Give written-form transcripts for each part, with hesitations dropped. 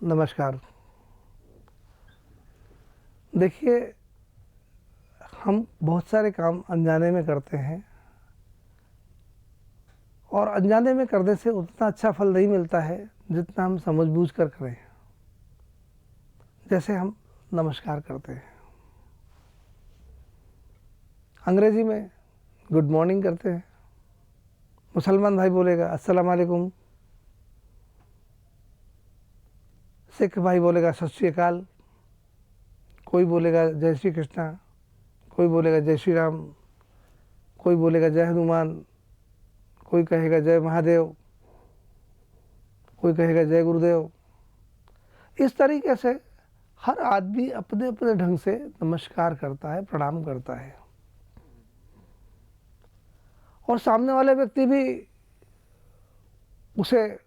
नमस्कार। देखिए, हम बहुत सारे काम अनजाने में करते हैं और अनजाने में करने से उतना अच्छा फल नहीं मिलता है जितना हम समझबूझ कर करें। जैसे हम नमस्कार करते हैं, अंग्रेजी में गुड मॉर्निंग करते हैं, मुसलमान भाई बोलेगा अस्सलाम वालेकुम, सिख भाई बोलेगा सत श्री अकाल, कोई बोलेगा जय श्री कृष्णा, कोई बोलेगा जय श्री राम, कोई बोलेगा जय हनुमान, कोई कहेगा जय महादेव, कोई कहेगा जय गुरुदेव। इस तरीके से हर आदमी अपने अपने ढंग से नमस्कार करता है, प्रणाम करता है और सामने वाले व्यक्ति भी उसे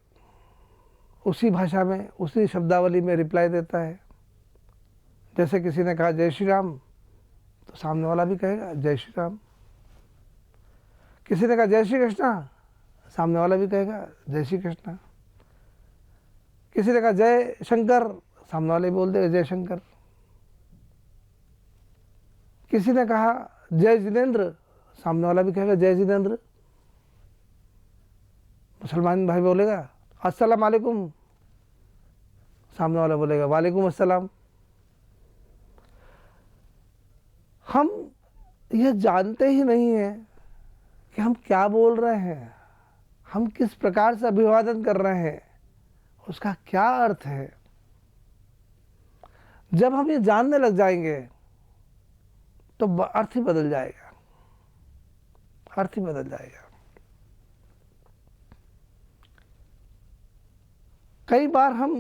उसी भाषा में, उसी शब्दावली में रिप्लाई देता है। जैसे किसी ने कहा जय श्री राम तो सामने वाला भी कहेगा जय श्री राम। किसी ने कहा जय श्री कृष्णा, सामने वाला भी कहेगा जय श्री कृष्णा। किसी ने कहा जय शंकर, सामने वाले बोल देगा जय शंकर। किसी ने कहा जय जिनेंद्र, सामने वाला भी कहेगा जय जिनेंद्र। मुसलमान भाई बोलेगा अस्सलाम वालेकुम, सामने वाला बोलेगा वालेकुम अस्सलाम। हम यह जानते ही नहीं है कि हम क्या बोल रहे हैं, हम किस प्रकार से अभिवादन कर रहे हैं, उसका क्या अर्थ है। जब हम ये जानने लग जाएंगे तो अर्थ ही बदल जाएगा, अर्थ ही बदल जाएगा। कई बार हम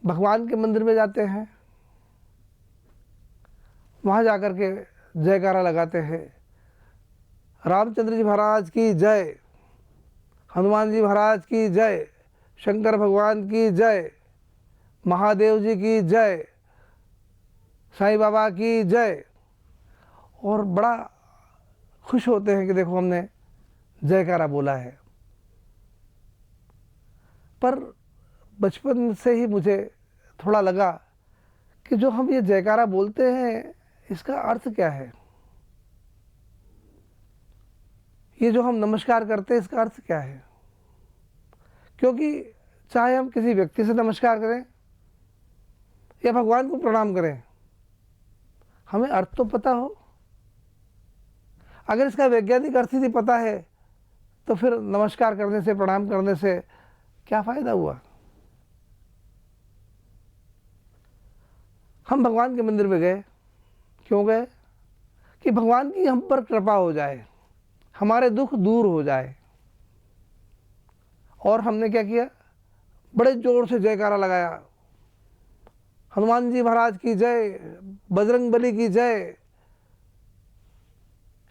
भगवान के मंदिर में जाते हैं, वहाँ जाकर के जयकारा लगाते हैं, रामचंद्र जी महाराज की जय, हनुमान जी महाराज की जय, शंकर भगवान की जय, महादेव जी की जय, साईं बाबा की जय, और बड़ा खुश होते हैं कि देखो हमने जयकारा बोला है। पर बचपन से ही मुझे थोड़ा लगा कि जो हम ये जयकारा बोलते हैं इसका अर्थ क्या है, ये जो हम नमस्कार करते हैं इसका अर्थ क्या है। क्योंकि चाहे हम किसी व्यक्ति से नमस्कार करें या भगवान को प्रणाम करें, हमें अर्थ तो पता हो। अगर इसका वैज्ञानिक अर्थ ही नहीं पता है तो फिर नमस्कार करने से, प्रणाम करने से क्या फायदा हुआ। हम भगवान के मंदिर में गए, क्यों गए? कि भगवान की हम पर कृपा हो जाए, हमारे दुख दूर हो जाए। और हमने क्या किया, बड़े जोर से जयकारा लगाया, हनुमान जी महाराज की जय, बजरंग बली की जय,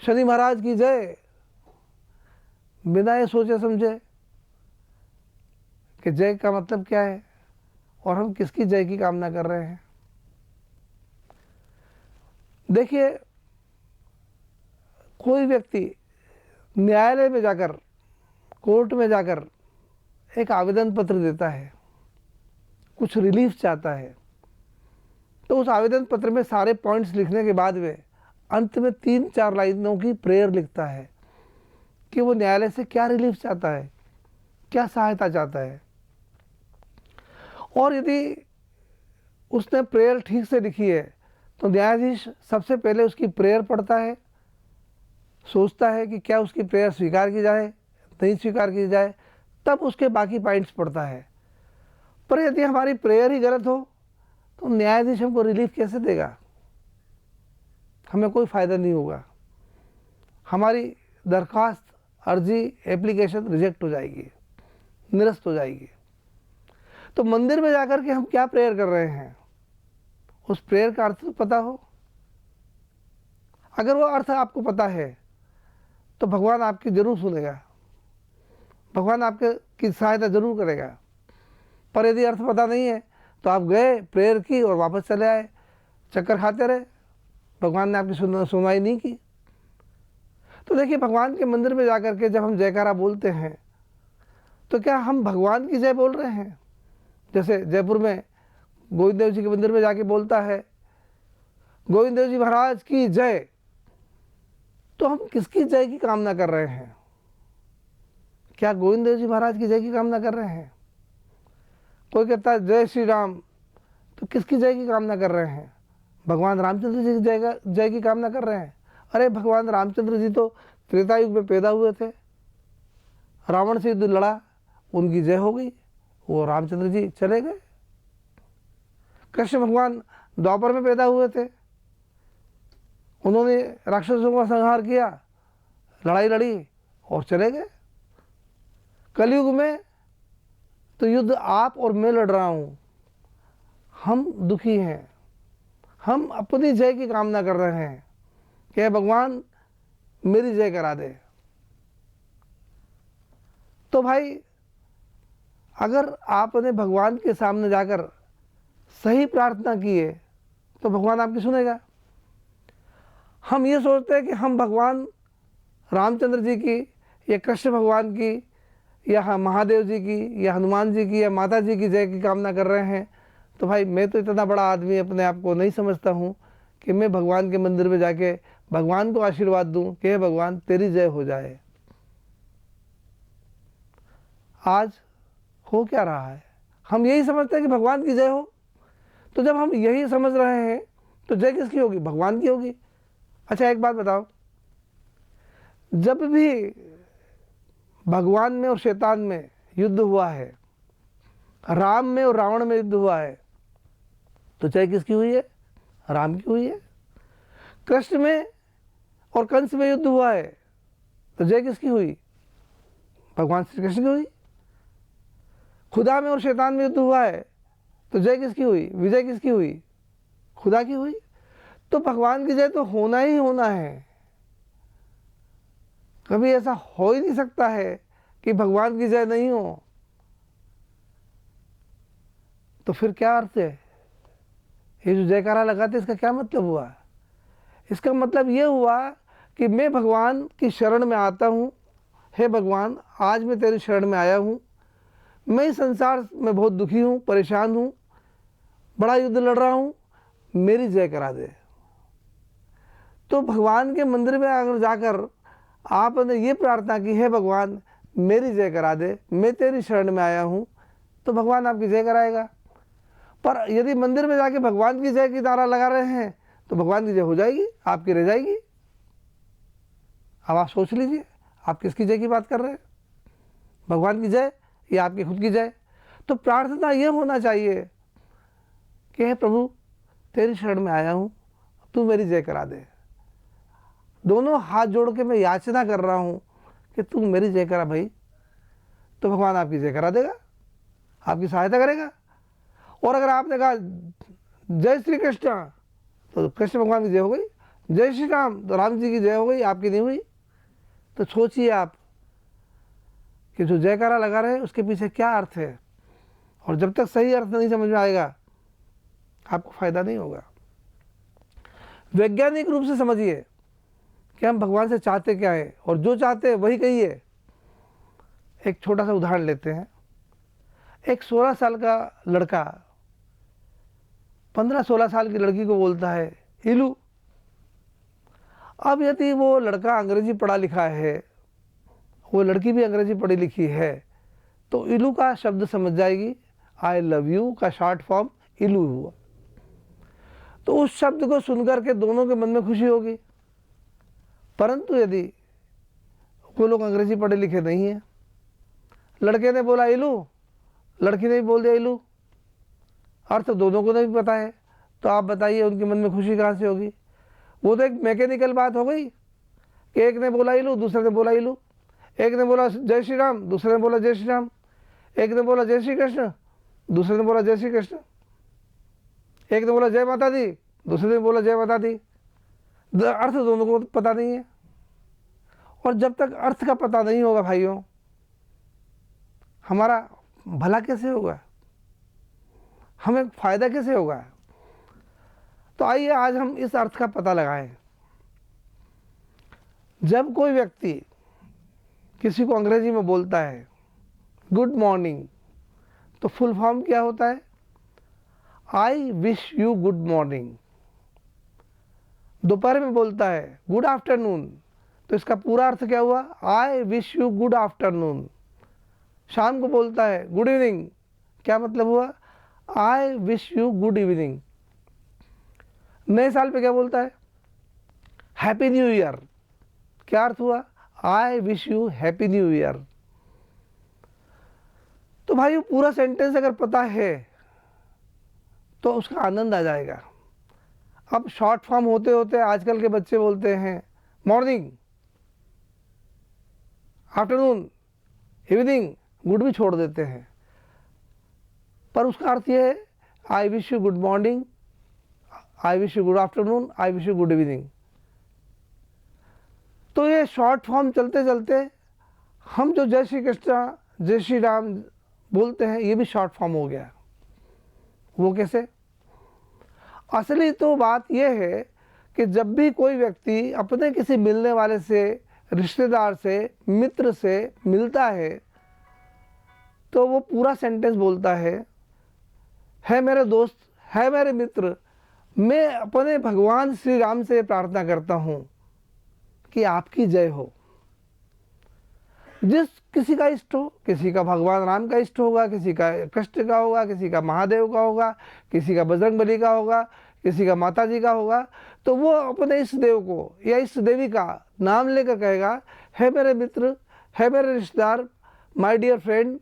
शनि महाराज की जय, बिना ये सोचे समझे कि जय का मतलब क्या है और हम किसकी जय की कामना कर रहे हैं। देखिए, कोई व्यक्ति न्यायालय में जाकर, कोर्ट में जाकर एक आवेदन पत्र देता है, कुछ रिलीफ चाहता है, तो उस आवेदन पत्र में सारे पॉइंट्स लिखने के बाद वे अंत में 3-4 लाइनों की प्रेयर लिखता है कि वो न्यायालय से क्या रिलीफ चाहता है, क्या सहायता चाहता है। और यदि उसने प्रेयर ठीक से लिखी है तो न्यायाधीश सबसे पहले उसकी प्रेयर पढ़ता है, सोचता है कि क्या उसकी प्रेयर स्वीकार की जाए, नहीं स्वीकार की जाए, तब उसके बाकी पॉइंट्स पढ़ता है। पर यदि हमारी प्रेयर ही गलत हो तो न्यायाधीश हमको रिलीफ कैसे देगा, हमें कोई फ़ायदा नहीं होगा, हमारी दरख्वास्त, अर्जी, एप्लीकेशन रिजेक्ट हो जाएगी, निरस्त हो जाएगी। तो मंदिर में जाकर के हम क्या प्रेयर कर रहे हैं, उस प्रेयर का अर्थ तो पता हो। अगर वो अर्थ आपको पता है तो भगवान आपकी जरूर सुनेगा, भगवान आपके की सहायता जरूर करेगा। पर यदि अर्थ पता नहीं है तो आप गए, प्रेयर की और वापस चले आए, चक्कर खाते रहे, भगवान ने आपकी सुनवाई नहीं की। तो देखिए, भगवान के मंदिर में जाकर के जब हम जयकारा बोलते हैं तो क्या हम भगवान की जय बोल रहे हैं? जैसे जयपुर में गोविंद देव जी के मंदिर में जाके बोलता है गोविंद देव जी महाराज की जय, तो हम किसकी जय की कामना कर रहे हैं? क्या गोविंद देव जी महाराज की जय की कामना कर रहे हैं? कोई कहता है जय श्री राम, तो किसकी जय की कामना कर रहे हैं? भगवान रामचंद्र जी की जय की कामना कर रहे हैं। अरे भगवान रामचंद्र जी तो त्रेता युग में पैदा हुए थे, रावण से युद्ध लड़ा, उनकी जय हो गई, वो रामचंद्र जी चले गए। कृष्ण भगवान द्वापर में पैदा हुए थे, उन्होंने राक्षसों का संहार किया, लड़ाई लड़ी और चले गए। कलयुग में तो युद्ध आप और मैं लड़ रहा हूं, हम दुखी हैं, हम अपनी जय की कामना कर रहे हैं कि भगवान मेरी जय करा दे। तो भाई, अगर आपने भगवान के सामने जाकर सही प्रार्थना की है तो भगवान आपकी सुनेगा। हम ये सोचते हैं कि हम भगवान रामचंद्र जी की या कृष्ण भगवान की या महादेव जी की या हनुमान जी की या माता जी की जय की कामना कर रहे हैं। तो भाई, मैं तो इतना बड़ा आदमी अपने आप को नहीं समझता हूँ कि मैं भगवान के मंदिर में जाके भगवान को आशीर्वाद दूं कि हे भगवान तेरी जय हो जाए। आज हो क्या रहा है? हम यही समझते हैं कि भगवान की जय हो। तो जब हम यही समझ रहे हैं तो जय किसकी होगी? भगवान की होगी। अच्छा, एक बात बताओ, जब भी भगवान में और शैतान में युद्ध हुआ है, राम में और रावण में युद्ध हुआ है, तो जय किसकी हुई है? राम की हुई है। कृष्ण में और कंस में युद्ध हुआ है, तो जय किसकी हुई? भगवान श्री कृष्ण की हुई। खुदा में और शैतान में युद्ध हुआ है, तो जय किसकी हुई? विजय किसकी हुई? खुदा की हुई। तो भगवान की जय तो होना ही होना है। कभी ऐसा हो ही नहीं सकता है कि भगवान की जय नहीं हो। तो फिर क्या अर्थ है? ये जो जयकारा लगाते इसका क्या मतलब हुआ? इसका मतलब ये हुआ कि मैं भगवान की शरण में आता हूँ। हे भगवान, आज मैं तेरी शरण में आया हूँ, मैं इस संसार में बहुत दुखी हूँ, परेशान हूँ, बड़ा युद्ध लड़ रहा हूँ, मेरी जय करा दे। तो भगवान के मंदिर में अगर जाकर आपने ये प्रार्थना की, हे भगवान मेरी जय करा दे, मैं तेरी शरण में आया हूँ, तो भगवान आपकी जय कराएगा। पर यदि मंदिर में जाके भगवान की जय की नारा लगा रहे हैं तो भगवान की जय हो जाएगी, आपकी रह जाएगी। अब आप सोच लीजिए, आप किसकी जय की बात कर रहे हैं? भगवान की जय या आपकी खुद की जय? तो प्रार्थना ये होना चाहिए कि हे प्रभु तेरी शरण में आया हूँ, तू मेरी जय करा दे। दोनों हाथ जोड़ के मैं याचना कर रहा हूँ कि तू मेरी जय करा भाई। तो भगवान आपकी जय करा देगा, आपकी सहायता करेगा। और अगर आपने कहा जय श्री कृष्ण, तो कृष्ण भगवान की जय हो गई। जय श्री राम, तो राम जी की जय हो गई, आपकी नहीं हुई। तो सोचिए आप कि जो जयकारा लगा रहे हैं उसके पीछे क्या अर्थ है। और जब तक सही अर्थ नहीं समझ में आएगा आपको फायदा नहीं होगा। वैज्ञानिक रूप से समझिए कि हम भगवान से चाहते क्या है, और जो चाहते हैं वही कहिए। एक छोटा सा उदाहरण लेते हैं। एक 16 साल का लड़का 15-16 साल की लड़की को बोलता है इलू। अब यदि वो लड़का अंग्रेजी पढ़ा लिखा है, वो लड़की भी अंग्रेजी पढ़ी लिखी है, तो इलू का शब्द समझ जाएगी। आई लव यू का शॉर्ट फॉर्म इलू हुआ। तो उस शब्द को सुनकर के दोनों के मन में खुशी होगी। परंतु यदि वो लोग अंग्रेजी पढ़े लिखे नहीं है, लड़के ने बोला इलू, लड़की ने भी बोल दिया इलू, अर्थ दोनों को नहीं पता है, तो आप बताइए उनके मन में खुशी कहाँ से होगी? वो तो एक मैकेनिकल बात हो गई कि एक ने बोला इलू, दूसरे ने बोला इलू। एक ने बोला जय श्री राम, दूसरे ने बोला जय श्री राम। एक ने बोला जय श्री कृष्ण, दूसरे ने बोला जय श्री कृष्ण। एक ने बोला जय माता दी, दूसरे ने बोला जय माता दी। अर्थ दोनों को पता नहीं है। और जब तक अर्थ का पता नहीं होगा भाइयों, हमारा भला कैसे होगा, हमें फायदा कैसे होगा? तो आइए आज हम इस अर्थ का पता लगाएं। जब कोई व्यक्ति किसी को अंग्रेजी में बोलता है गुड मॉर्निंग, तो फुल फॉर्म क्या होता है? I wish you good morning. दोपहर में बोलता है गुड आफ्टरनून, तो इसका पूरा अर्थ क्या हुआ? I wish you good afternoon. शाम को बोलता है गुड इवनिंग, क्या मतलब हुआ? I wish you good evening. नए साल पे क्या बोलता है? हैप्पी न्यू ईयर, क्या अर्थ हुआ? I wish you happy new year. तो भाई वो पूरा सेंटेंस अगर पता है तो उसका आनंद आ जाएगा। अब शॉर्ट फॉर्म होते होते आजकल के बच्चे बोलते हैं मॉर्निंग, आफ्टरनून, इवनिंग, गुड भी छोड़ देते हैं, पर उसका अर्थ ये है I wish you good morning, I wish you good afternoon, I wish you good evening. तो ये शॉर्ट फॉर्म चलते चलते हम जो जय श्री कृष्ण, जय श्री राम बोलते हैं, ये भी शॉर्ट फॉर्म हो गया। वो कैसे? असली तो बात यह है कि जब भी कोई व्यक्ति अपने किसी मिलने वाले से, रिश्तेदार से, मित्र से मिलता है तो वो पूरा सेंटेंस बोलता है मेरे दोस्त, है मेरे मित्र, मैं अपने भगवान श्री राम से प्रार्थना करता हूँ कि आपकी जय हो। जिस किसी का इष्ट हो, किसी का भगवान राम का इष्ट होगा, किसी का कृष्ण का होगा, किसी का महादेव का होगा, किसी का बजरंगबली का होगा, किसी का माता जी का होगा, तो वो अपने इष्ट देव को या इष्ट देवी का नाम लेकर कहेगा है मेरे मित्र, है मेरे रिश्तेदार, माय डियर फ्रेंड,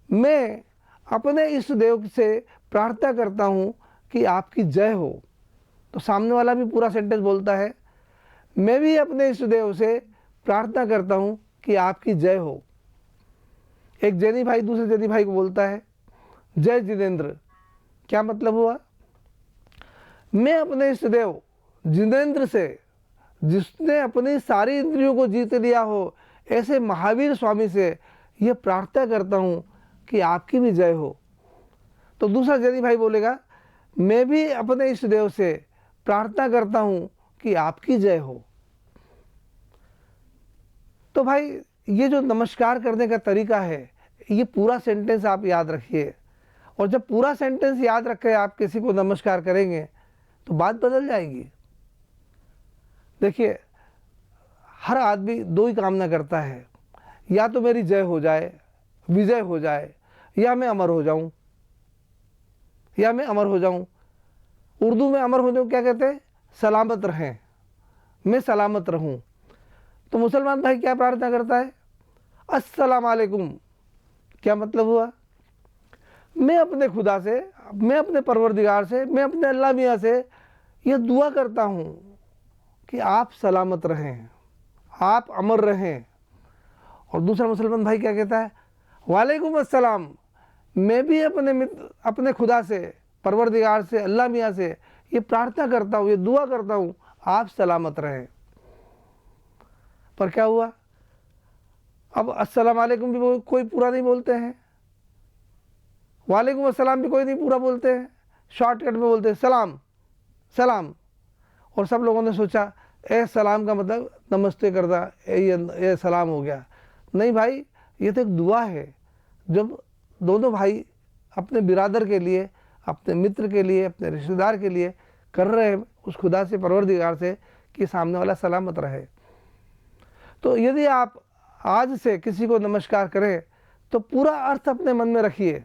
मैं अपने इष्ट देव से प्रार्थना करता हूँ कि आपकी जय हो। तो सामने वाला भी पूरा सेंटेंस बोलता है मैं भी अपने इष्ट देव से प्रार्थना करता हूँ कि आपकी जय हो। एक जैनी भाई दूसरे जैनी भाई को बोलता है जय जिनेंद्र, क्या मतलब हुआ? मैं अपने इष्ट देव जिनेंद्र से, जिसने अपनी सारी इंद्रियों को जीत लिया हो, ऐसे महावीर स्वामी से यह प्रार्थना करता हूँ कि आपकी भी जय हो। तो दूसरा जैनी भाई बोलेगा मैं भी अपने इष्ट देव से प्रार्थना करता हूँ कि आपकी जय हो। तो भाई ये जो नमस्कार करने का तरीका है, ये पूरा सेंटेंस आप याद रखिए, और जब पूरा सेंटेंस याद रख के आप किसी को नमस्कार करेंगे तो बात बदल जाएगी। देखिए, हर आदमी दो ही कामना करता है, या तो मेरी जय हो जाए, विजय हो जाए, या मैं अमर हो जाऊं, या मैं अमर हो जाऊं। उर्दू में अमर होने को क्या कहते हैं? सलामत रहें, मैं सलामत रहूं। तो मुसलमान भाई क्या प्रार्थना करता है? अस्सलाम वालेकुम, क्या मतलब हुआ? मैं अपने खुदा से, मैं अपने परवरदिगार से, मैं अपने अल्लाह मियाँ से यह दुआ करता हूँ कि आप सलामत रहें, आप अमर रहें। और दूसरा मुसलमान भाई क्या कहता है? वालेकुम अस्सलाम, मैं भी अपने मित्र, अपने खुदा से, परवरदिगार से, अल्लाह मियाँ से ये प्रार्थना करता हूँ, ये दुआ करता हूँ आप सलामत रहें। पर क्या हुआ? अब अस्सलाम वालेकुम भी कोई पूरा नहीं बोलते हैं, वालेकुम अस्सलाम भी कोई नहीं पूरा बोलते हैं, शॉर्टकट में बोलते हैं सलाम सलाम। और सब लोगों ने सोचा ए सलाम का मतलब नमस्ते करना, ये सलाम हो गया। नहीं भाई, ये तो एक दुआ है। जब दोनों भाई अपने बिरादर के लिए, अपने मित्र के लिए, अपने रिश्तेदार के लिए कर रहे हैं उस खुदा से, परवरदिगार से, कि सामने वाला सलामत रहे। तो यदि आप आज से किसी को नमस्कार करें तो पूरा अर्थ अपने मन में रखिए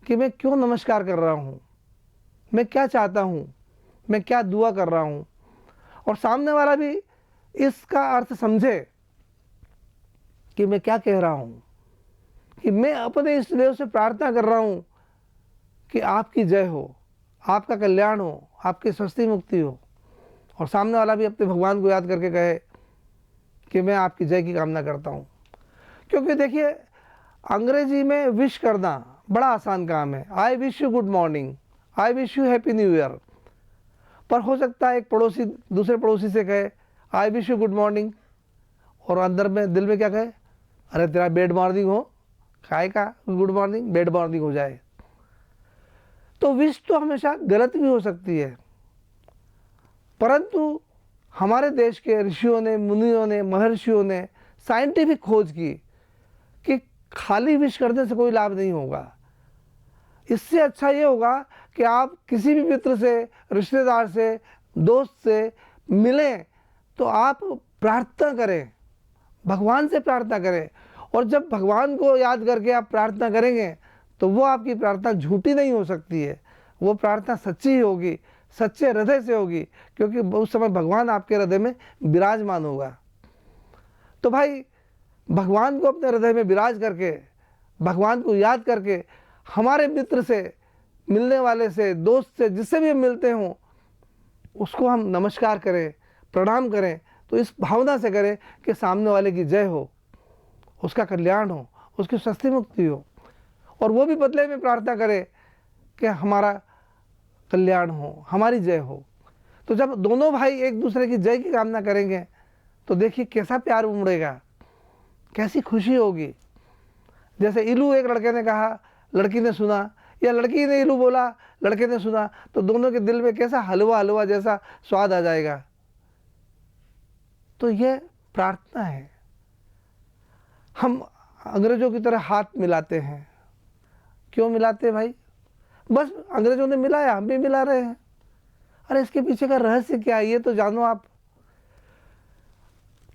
कि मैं क्यों नमस्कार कर रहा हूँ, मैं क्या चाहता हूँ, मैं क्या दुआ कर रहा हूँ, और सामने वाला भी इसका अर्थ समझे कि मैं क्या कह रहा हूँ, कि मैं अपने इष्ट देव से प्रार्थना कर रहा हूँ कि आपकी जय हो, आपका कल्याण हो, आपकी स्वस्थी मुक्ति हो। और सामने वाला भी अपने भगवान को याद करके कहे कि मैं आपकी जय की कामना करता हूँ। क्योंकि देखिए, अंग्रेजी में विश करना बड़ा आसान काम है, I wish you good morning, I wish you happy new year. पर हो सकता है एक पड़ोसी दूसरे पड़ोसी से कहे I wish you good morning, और अंदर में दिल में क्या कहे, अरे तेरा बेड मॉर्निंग हो, काय का गुड मॉर्निंग, बेड मॉर्निंग हो जाए। तो विश तो हमेशा गलत भी हो सकती है, परंतु हमारे देश के ऋषियों ने, मुनियों ने, महर्षियों ने साइंटिफिक खोज की कि खाली विश करने से कोई लाभ नहीं होगा। इससे अच्छा ये होगा कि आप किसी भी मित्र से, रिश्तेदार से, दोस्त से मिलें तो आप प्रार्थना करें, भगवान से प्रार्थना करें। और जब भगवान को याद करके आप प्रार्थना करेंगे तो वो आपकी प्रार्थना झूठी नहीं हो सकती है, वो प्रार्थना सच्ची ही होगी, सच्चे हृदय से होगी, क्योंकि उस समय भगवान आपके हृदय में विराजमान होगा। तो भाई भगवान को अपने हृदय में विराज करके, भगवान को याद करके, हमारे मित्र से, मिलने वाले से, दोस्त से, जिससे भी हम मिलते हों उसको हम नमस्कार करें, प्रणाम करें। तो इस भावना से करें कि सामने वाले की जय हो, उसका कल्याण हो, उसकी स्वस्थ मुक्ति हो, और वो भी बदले में प्रार्थना करे कि हमारा कल्याण हो, हमारी जय हो। तो जब दोनों भाई एक दूसरे की जय की कामना करेंगे तो देखिए कैसा प्यार उमड़ेगा, कैसी खुशी होगी। जैसे इलू एक लड़के ने कहा, लड़की ने सुना, या लड़की ने इलू बोला, लड़के ने सुना, तो दोनों के दिल में कैसा हलवा हलवा जैसा स्वाद आ जाएगा। तो ये प्रार्थना है। हम अंग्रेजों की तरह हाथ मिलाते हैं, क्यों मिलाते हैं भाई? बस अंग्रेजों ने मिलाया, हम भी मिला रहे हैं। अरे इसके पीछे का रहस्य क्या है ये तो जानो आप।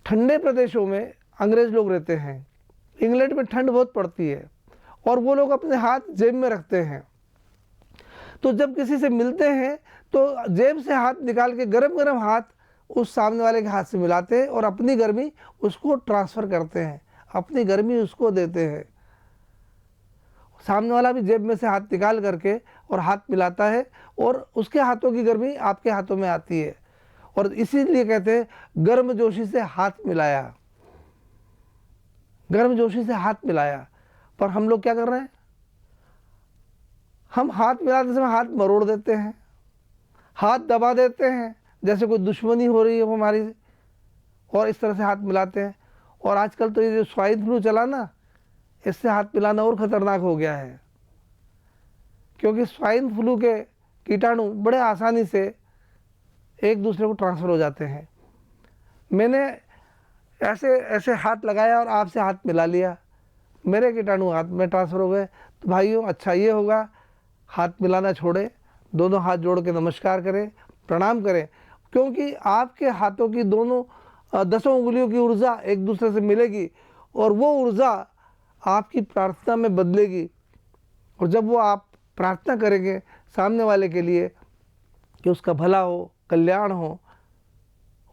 ठंडे प्रदेशों में अंग्रेज लोग रहते हैं, इंग्लैंड में ठंड बहुत पड़ती है, और वो लोग अपने हाथ जेब में रखते हैं। तो जब किसी से मिलते हैं तो जेब से हाथ निकाल के गरम गरम हाथ उस सामने वाले के हाथ से मिलाते हैं और अपनी गर्मी उसको ट्रांसफ़र करते हैं, अपनी गर्मी उसको देते हैं। सामने वाला भी जेब में से हाथ निकाल करके और हाथ मिलाता है, और उसके हाथों की गर्मी आपके हाथों में आती है। और इसीलिए कहते हैं गर्मजोशी से हाथ मिलाया, गर्मजोशी से हाथ मिलाया। पर हम लोग क्या कर रहे हैं? हम हाथ मिलाते समय हाथ मरोड़ देते हैं, हाथ दबा देते हैं, जैसे कोई दुश्मनी हो रही है वो हमारी, और इस तरह से हाथ मिलाते हैं। और आजकल तो ये जो स्वाइन फ्लू चला ना, इससे हाथ मिलाना और ख़तरनाक हो गया है, क्योंकि स्वाइन फ्लू के कीटाणु बड़े आसानी से एक दूसरे को ट्रांसफ़र हो जाते हैं। मैंने ऐसे ऐसे हाथ लगाया और आपसे हाथ मिला लिया, मेरे कीटाणु हाथ में ट्रांसफ़र हो गए। तो भाइयों अच्छा ये होगा, हाथ मिलाना छोड़े, दोनों हाथ जोड़ के नमस्कार करें, प्रणाम करें, क्योंकि आपके हाथों की दोनों 10 उंगलियों की ऊर्जा एक दूसरे से मिलेगी, और वो ऊर्जा आपकी प्रार्थना में बदलेगी। और जब वो आप प्रार्थना करेंगे सामने वाले के लिए कि उसका भला हो, कल्याण हो,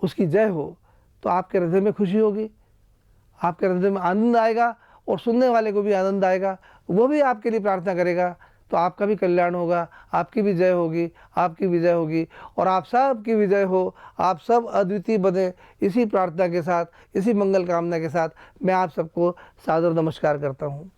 उसकी जय हो, तो आपके हृदय में खुशी होगी, आपके हृदय में आनंद आएगा, और सुनने वाले को भी आनंद आएगा, वो भी आपके लिए प्रार्थना करेगा। तो आपका भी कल्याण होगा, आपकी भी जय होगी, आपकी विजय होगी, और आप सब की विजय हो, आप सब अद्वितीय बने। इसी प्रार्थना के साथ, इसी मंगल कामना के साथ मैं आप सबको सादर नमस्कार करता हूँ।